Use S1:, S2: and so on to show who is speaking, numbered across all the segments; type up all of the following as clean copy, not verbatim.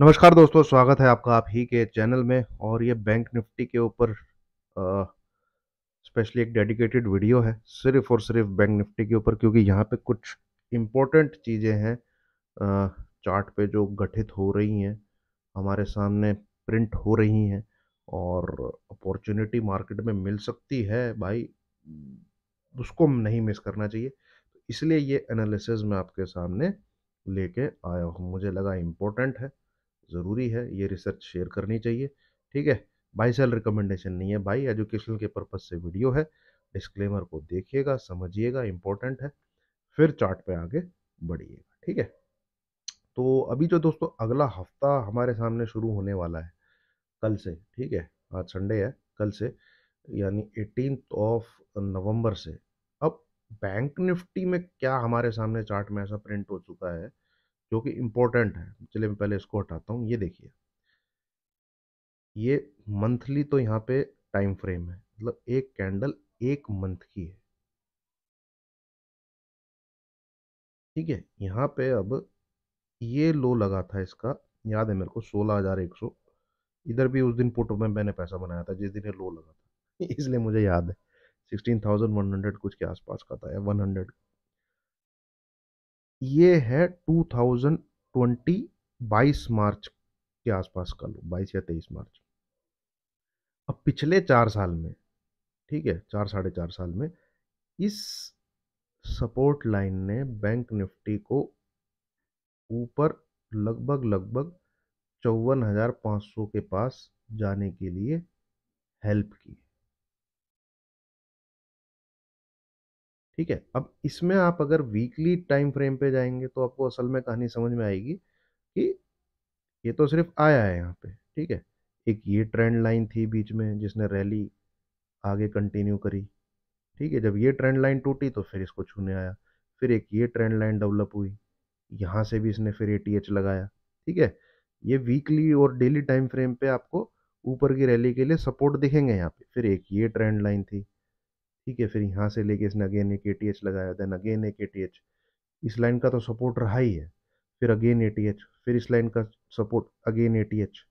S1: नमस्कार दोस्तों, स्वागत है आपका आप ही के चैनल में। और ये बैंक निफ्टी के ऊपर स्पेशली एक डेडिकेटेड वीडियो है सिर्फ और सिर्फ बैंक निफ्टी के ऊपर, क्योंकि यहाँ पे कुछ इम्पोर्टेंट चीज़ें हैं चार्ट पे जो गठित हो रही हैं, हमारे सामने प्रिंट हो रही हैं और अपॉर्चुनिटी मार्केट में मिल सकती है भाई। उसको नहीं मिस करना चाहिए। तो इसलिए ये एनालिसिस मैं आपके सामने लेके आया हूँ। मुझे लगा इम्पोर्टेंट है, ज़रूरी है, ये रिसर्च शेयर करनी चाहिए। ठीक है, बाई सेल रिकमेंडेशन नहीं है भाई, एजुकेशनल के पर्पज से वीडियो है। डिस्क्लेमर को देखिएगा, समझिएगा, इम्पोर्टेंट है, फिर चार्ट पे आगे बढ़िएगा। ठीक है, तो अभी जो दोस्तों अगला हफ्ता हमारे सामने शुरू होने वाला है कल से। ठीक है, आज संडे है, कल से यानी 18 नवंबर से। अब बैंक निफ्टी में क्या हमारे सामने चार्ट में ऐसा प्रिंट हो चुका है जो कि इम्पोर्टेंट है। चलिए मैं पहले इसको हटाता हूँ। ये देखिए, ये मंथली तो यहाँ पे टाइम फ्रेम है, मतलब एक कैंडल एक मंथ की है। ठीक है, यहाँ पे अब ये लो लगा था इसका, याद है मेरे को, 16,100। इधर भी उस दिन पुट में मैंने पैसा बनाया था जिस दिन ये लो लगा था इसलिए मुझे याद है 16,100 कुछ के आसपास का था, या 100। ये है 2020 22 मार्च के आसपास का लो, 22 या 23 मार्च। अब पिछले 4 साल में, ठीक है, 4 साढ़े 4 साल में इस सपोर्ट लाइन ने बैंक निफ्टी को ऊपर लगभग लगभग 54,500 के पास जाने के लिए हेल्प की। ठीक है, अब इसमें आप अगर वीकली टाइम फ्रेम पे जाएंगे तो आपको असल में कहानी समझ में आएगी कि ये तो सिर्फ आया है यहाँ पे। ठीक है, एक ये ट्रेंड लाइन थी बीच में जिसने रैली आगे कंटिन्यू करी। ठीक है, जब ये ट्रेंड लाइन टूटी तो फिर इसको छूने आया। फिर एक ये ट्रेंड लाइन डेवलप हुई, यहाँ से भी इसने फिर एटीएच लगाया। ठीक है, ये वीकली और डेली टाइम फ्रेम पे आपको ऊपर की रैली के लिए सपोर्ट दिखेंगे यहाँ पे। फिर एक ये ट्रेंड लाइन थी। ठीक है, फिर यहाँ से लेके इसने अगेन एक एटीएच लगाया, देन अगेन एक एटीएच। इस लाइन का तो सपोर्ट रहा ही है, फिर अगेन एटीएच, फिर इस लाइन का सपोर्ट, अगेन एटीएच।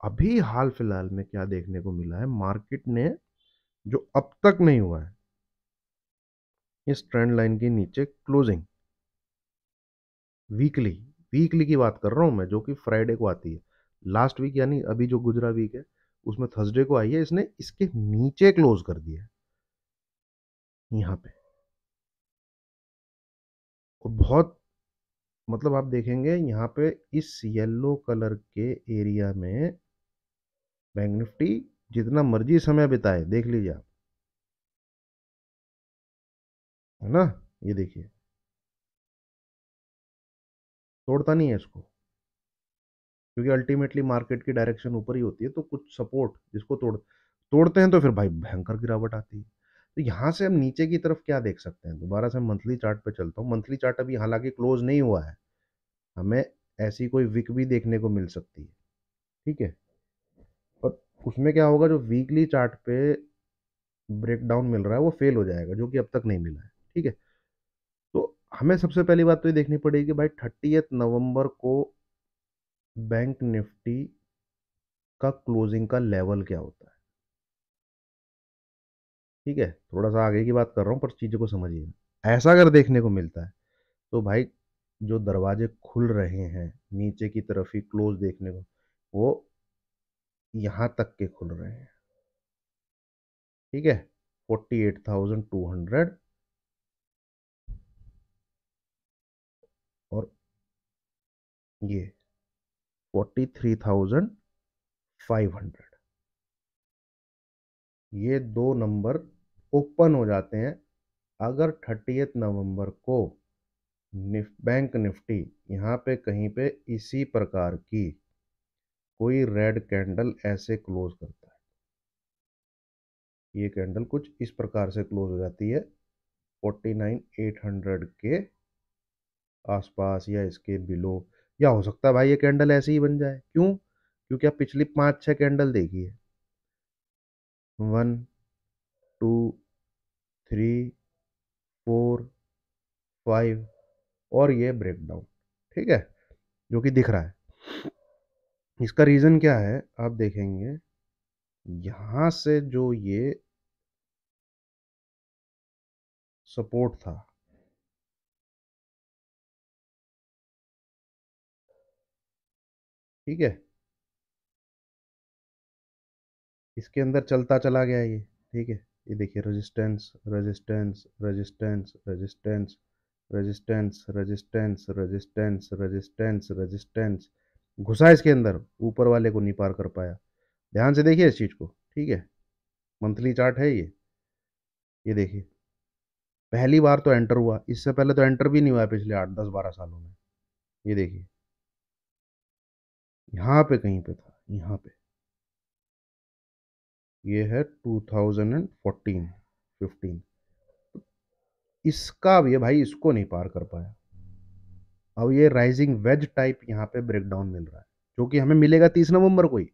S1: अभी हाल फिलहाल में क्या देखने को मिला है, मार्केट ने जो अब तक नहीं हुआ है, इस ट्रेंड लाइन के नीचे क्लोजिंग वीकली, वीकली की बात कर रहा हूं मैं, जो कि फ्राइडे को आती है। लास्ट वीक यानी अभी जो गुजरा वीक है उसमें थर्सडे को आई है, इसने इसके नीचे क्लोज कर दिया है यहाँ पे। और बहुत, मतलब आप देखेंगे यहाँ पे इस येलो कलर के एरिया में बैंक निफ्टी जितना मर्जी समय बिताए, देख लीजिए आप, है ना। ये देखिए, तोड़ता नहीं है इसको, क्योंकि अल्टीमेटली मार्केट की डायरेक्शन ऊपर ही होती है। तो कुछ सपोर्ट जिसको तोड़ते हैं तो फिर भाई भयंकर गिरावट आती है। तो यहाँ से हम नीचे की तरफ क्या देख सकते हैं, दोबारा से मंथली चार्ट पे चलता हूँ। मंथली चार्ट अभी हालांकि क्लोज नहीं हुआ है, हमें ऐसी कोई विक भी देखने को मिल सकती है। ठीक है, पर उसमें क्या होगा, जो वीकली चार्ट पे ब्रेकडाउन मिल रहा है वो फेल हो जाएगा, जो कि अब तक नहीं मिला है। ठीक है, तो हमें सबसे पहली बात तो ये देखनी पड़ेगी कि भाई 30 नवंबर को बैंक निफ्टी का क्लोजिंग का लेवल क्या होता है। ठीक है, थोड़ा सा आगे की बात कर रहा हूँ पर चीज़ों को समझिए। ऐसा अगर देखने को मिलता है तो भाई जो दरवाजे खुल रहे हैं नीचे की तरफ ही क्लोज देखने को, वो यहाँ तक के खुल रहे हैं। ठीक है, 48,200 और ये 43,500, ये दो नंबर ओपन हो जाते हैं अगर 30 नवंबर को बैंक निफ्टी यहाँ पे कहीं पे इसी प्रकार की कोई रेड कैंडल ऐसे क्लोज करता है। ये कैंडल कुछ इस प्रकार से क्लोज हो जाती है 49,800 के आसपास या इसके बिलो, या हो सकता है भाई ये कैंडल ऐसे ही बन जाए। क्यों? क्योंकि आप पिछली 5-6 कैंडल देखिए, 1, 2, 3, 4, 5, और ये ब्रेकडाउन। ठीक है, जो कि दिख रहा है। इसका रीज़न क्या है आप देखेंगे, यहाँ से जो ये सपोर्ट था, ठीक है, इसके अंदर चलता चला गया ये, ठीक है, ये देखिए resistance resistance resistance resistance resistance resistance resistance resistance resistance, घुसा इसके अंदर, ऊपर वाले को नहीं पार कर पाया। ध्यान से देखिए इस चीज़ को, ठीक है, मंथली चार्ट है ये देखिए, पहली बार तो एंटर हुआ, इससे पहले तो एंटर भी नहीं हुआ पिछले 8 10 12 सालों में। ये देखिए यहाँ पे कहीं पे था, यहाँ पे, ये है 2014 15, इसका भी है भाई, इसको नहीं पार कर पाया। अब ये राइजिंग वेज टाइप यहाँ पे ब्रेकडाउन मिल रहा है, जो कि हमें मिलेगा 30 नवंबर को ही,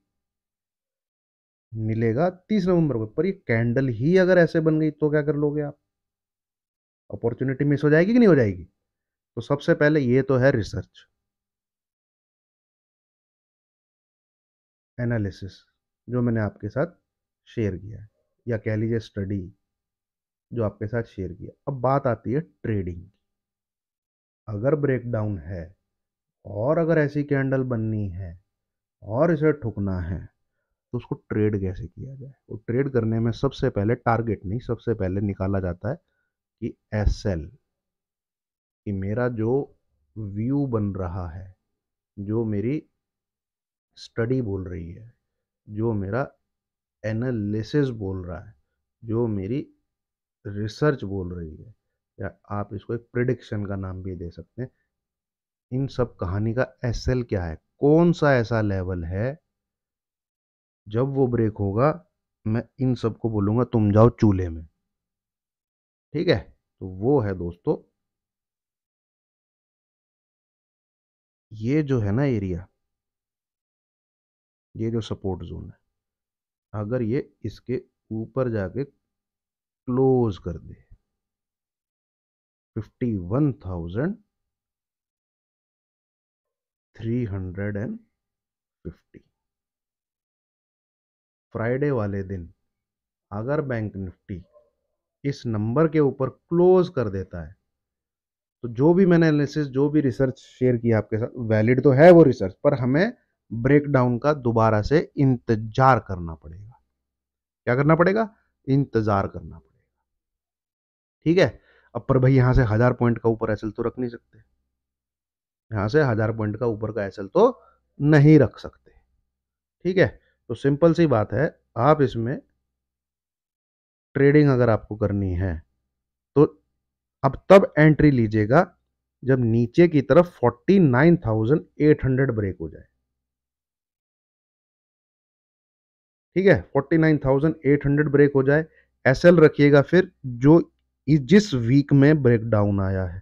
S1: मिलेगा 30 नवंबर को, पर ये कैंडल ही अगर ऐसे बन गई तो क्या कर लोगे आप? अपॉर्चुनिटी मिस हो जाएगी कि नहीं हो जाएगी? तो सबसे पहले ये तो है रिसर्च एनालिसिस, जो मैंने आपके साथ शेयर किया है, या कह लीजिए स्टडी जो आपके साथ शेयर किया। अब बात आती है ट्रेडिंग, अगर ब्रेकडाउन है और अगर ऐसी कैंडल बननी है और इसे ठुकना है, तो उसको ट्रेड कैसे किया जाए? वो ट्रेड करने में सबसे पहले टारगेट नहीं, सबसे पहले निकाला जाता है कि एसएल, कि मेरा जो व्यू बन रहा है, जो मेरी स्टडी बोल रही है, जो मेरा एनालिसिस बोल रहा है, जो मेरी रिसर्च बोल रही है, या आप इसको एक प्रिडिक्शन का नाम भी दे सकते हैं, इन सब कहानी का एसएल क्या है, कौन सा ऐसा लेवल है जब वो ब्रेक होगा, मैं इन सबको बोलूंगा तुम जाओ चूल्हे में, ठीक है? तो वो है दोस्तों, ये जो है ना एरिया, ये जो सपोर्ट जोन है, अगर ये इसके ऊपर जाके क्लोज कर दे 51,350, फ्राइडे वाले दिन अगर बैंक निफ्टी इस नंबर के ऊपर क्लोज कर देता है, तो जो भी मैंने एनालिसिस, जो भी रिसर्च शेयर किया आपके साथ, वैलिड तो है वो रिसर्च, पर हमें ब्रेकडाउन का दोबारा से इंतजार करना पड़ेगा। क्या करना पड़ेगा? इंतजार करना पड़ेगा, ठीक है? अब पर भाई यहां से 1000 पॉइंट का ऊपर एसएल तो रख नहीं सकते, यहां से 1000 पॉइंट का ऊपर का एसएल तो नहीं रख सकते, ठीक है? तो सिंपल सी बात है, आप इसमें ट्रेडिंग अगर आपको करनी है, तो अब तब एंट्री लीजिएगा जब नीचे की तरफ 49,800 ब्रेक हो जाए, ठीक है? 49,800 ब्रेक हो जाए, एसएल रखिएगा फिर जो जिस वीक में ब्रेकडाउन आया है,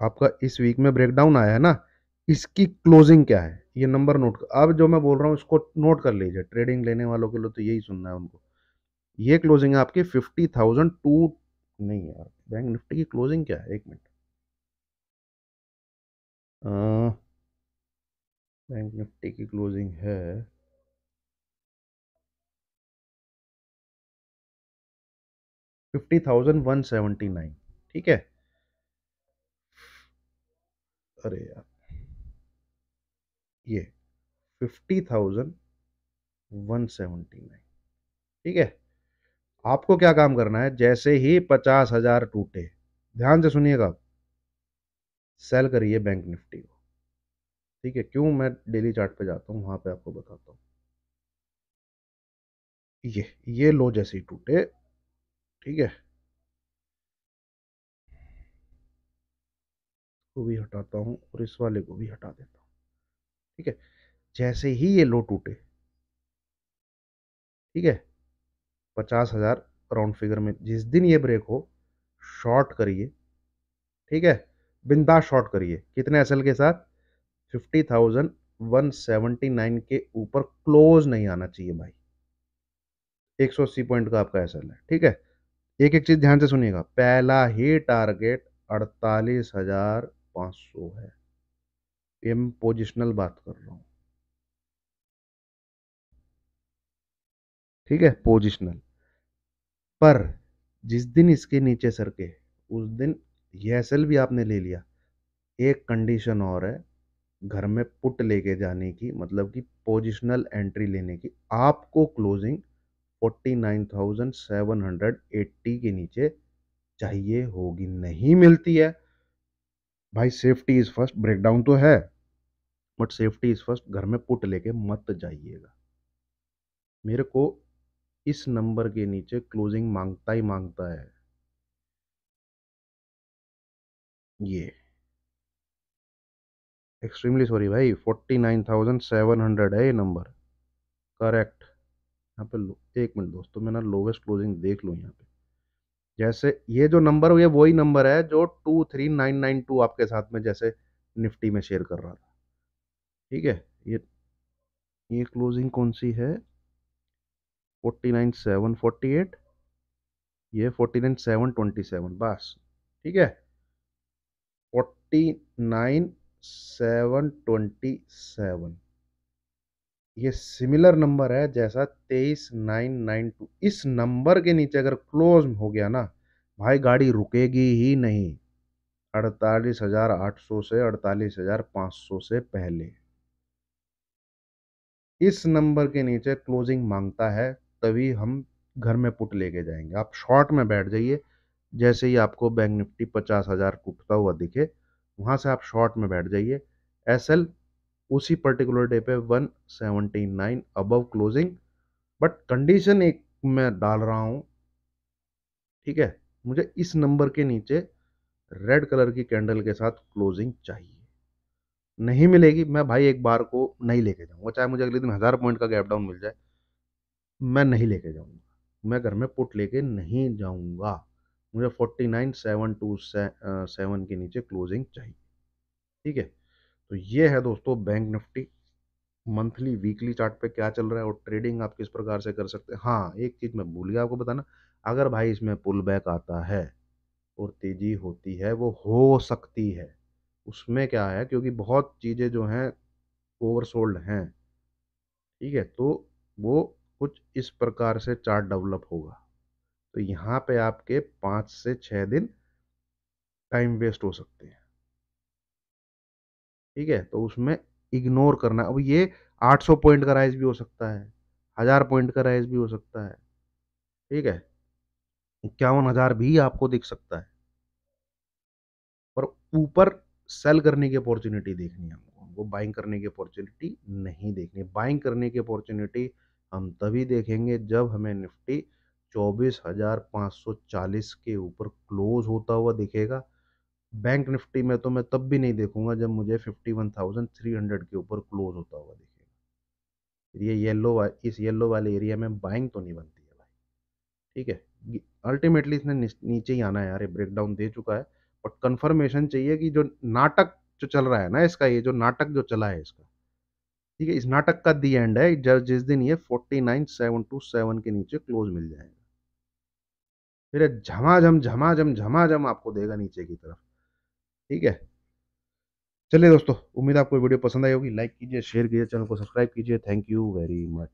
S1: आपका इस वीक में ब्रेकडाउन आया है ना, इसकी क्लोजिंग क्या है, ये नंबर नोट कर, अब जो मैं बोल रहा हूँ इसको नोट कर लीजिए, ट्रेडिंग लेने वालों के लिए तो यही सुनना है उनको। ये क्लोजिंग है आपकी 50,000 टू, नहीं यार, बैंक निफ्टी की क्लोजिंग क्या है, एक मिनट, बैंक निफ्टी की क्लोजिंग है 50,179, ठीक है? अरे यार, ये 50,179, ठीक है? आपको क्या काम करना है, जैसे ही 50,000 टूटे, ध्यान से सुनिएगा, सेल करिए बैंक निफ्टी को, ठीक है? क्यों, मैं डेली चार्ट पे जाता हूँ, वहां पे आपको बताता हूँ। ये लो जैसे ही टूटे, ठीक है, को भी हटाता हूँ और इस वाले को भी हटा देता हूँ, ठीक है? जैसे ही ये लो टूटे, ठीक है, 50,000 राउंड फिगर में जिस दिन ये ब्रेक हो, शॉर्ट करिए, ठीक है? बिंदास शॉर्ट करिए, कितने एसएल के साथ? 50,179 के ऊपर क्लोज नहीं आना चाहिए भाई, 180 पॉइंट का आपका एसएल है, ठीक है? एक एक चीज ध्यान से सुनिएगा, पहला ही टारगेट 48,500 है, ये मैं पोजिशनल बात कर रहा हूँ, ठीक है, पोजिशनल। पर जिस दिन इसके नीचे सरके उस दिन ये एसएल भी आपने ले लिया, एक कंडीशन और है घर में पुट लेके जाने की, मतलब कि पोजिशनल एंट्री लेने की, आपको क्लोजिंग 49,780 के नीचे चाहिए होगी। नहीं मिलती है भाई, सेफ्टी इज फर्स्ट, ब्रेकडाउन तो है बट सेफ्टी इज फर्स्ट, घर में पुट लेके मत जाइएगा। मेरे को इस नंबर के नीचे क्लोजिंग मांगता ही मांगता है ये। एक्सट्रीमली सॉरी भाई, 49,700 है ये नंबर, करेक्ट। यहाँ पे एक मिनट दोस्तों, मैं ना लोवेस्ट क्लोजिंग देख लूँ यहाँ पे। जैसे ये जो नंबर है, ये वही नंबर है जो 23992 आपके साथ में जैसे निफ्टी में शेयर कर रहा था, ठीक है। ये क्लोजिंग कौन सी है? 49,748, ये 49,727, बस, ठीक है। 49,727, ये सिमिलर नंबर है जैसा 23,992। इस नंबर के नीचे अगर क्लोज हो गया ना भाई, गाड़ी रुकेगी ही नहीं। 48,800 से 48,500 से पहले इस नंबर के नीचे क्लोजिंग मांगता है, तभी हम घर में पुट लेके जाएंगे। आप शॉर्ट में बैठ जाइए, जैसे ही आपको बैंक निफ्टी 50,000 टूटता हुआ दिखे वहां से आप शॉर्ट में बैठ जाइए। एसएल उसी पर्टिकुलर डे पे 179 अबव क्लोजिंग। बट कंडीशन एक मैं डाल रहा हूं, ठीक है, मुझे इस नंबर के नीचे रेड कलर की कैंडल के साथ क्लोजिंग चाहिए। नहीं मिलेगी, मैं भाई एक बार को नहीं लेके जाऊंगा, चाहे मुझे अगले दिन 1000 पॉइंट का गैप डाउन मिल जाए, मैं नहीं लेके जाऊंगा। मैं घर में पुट लेके नहीं जाऊंगा। मुझे 49,727 के नीचे क्लोजिंग चाहिए, ठीक है। तो ये है दोस्तों bank Nifty, monthly weekly chart पे क्या चल रहा है और ट्रेडिंग आप किस प्रकार से कर सकते हैं। हाँ, एक चीज मैं भूल गया आपको बताना, अगर भाई इसमें पुल बैक आता है और तेजी होती है, वो हो सकती है, उसमें क्या है, क्योंकि बहुत चीजें जो हैं ओवरसोल्ड हैं, ठीक है, तो वो कुछ इस प्रकार से चार्ट डेवलप होगा। तो यहाँ पे आपके 5 से 6 दिन टाइम वेस्ट हो सकते हैं, ठीक है। तो उसमें इग्नोर करना। अब ये 800 पॉइंट का राइज भी हो सकता है, 1000 पॉइंट का राइज भी हो सकता है, ठीक है, 51,000 भी आपको दिख सकता है। पर ऊपर सेल करने की अपॉर्चुनिटी देखनी है हमको, वो बाइंग करने की अपॉर्चुनिटी नहीं देखनी। बाइंग करने की अपॉर्चुनिटी हम तभी देखेंगे जब हमें निफ्टी 24,540 के ऊपर क्लोज होता हुआ दिखेगा। बैंक निफ्टी में तो मैं तब भी नहीं देखूंगा जब मुझे 51,300 के ऊपर क्लोज होता हुआ दिखेगा। ये इस येलो वाले एरिया में बाइंग तो नहीं बनती है भाई, ठीक है। अल्टीमेटली इसने नीचे ही आना है यार, ये ब्रेकडाउन दे चुका है। बट कंफर्मेशन चाहिए कि जो नाटक जो चल रहा है ना इसका, ये जो नाटक जो चला है इसका, ठीक है, इस नाटक का दी एंड है जिस दिन ये 49,727 के नीचे क्लोज मिल जाएगा, फिर ये झमाझम झमाझम झमाझम आपको देगा नीचे की तरफ, ठीक है। चलिए दोस्तों, उम्मीद आपको वीडियो पसंद आई होगी। लाइक कीजिए, शेयर कीजिए, चैनल को सब्सक्राइब कीजिए। Thank you very much.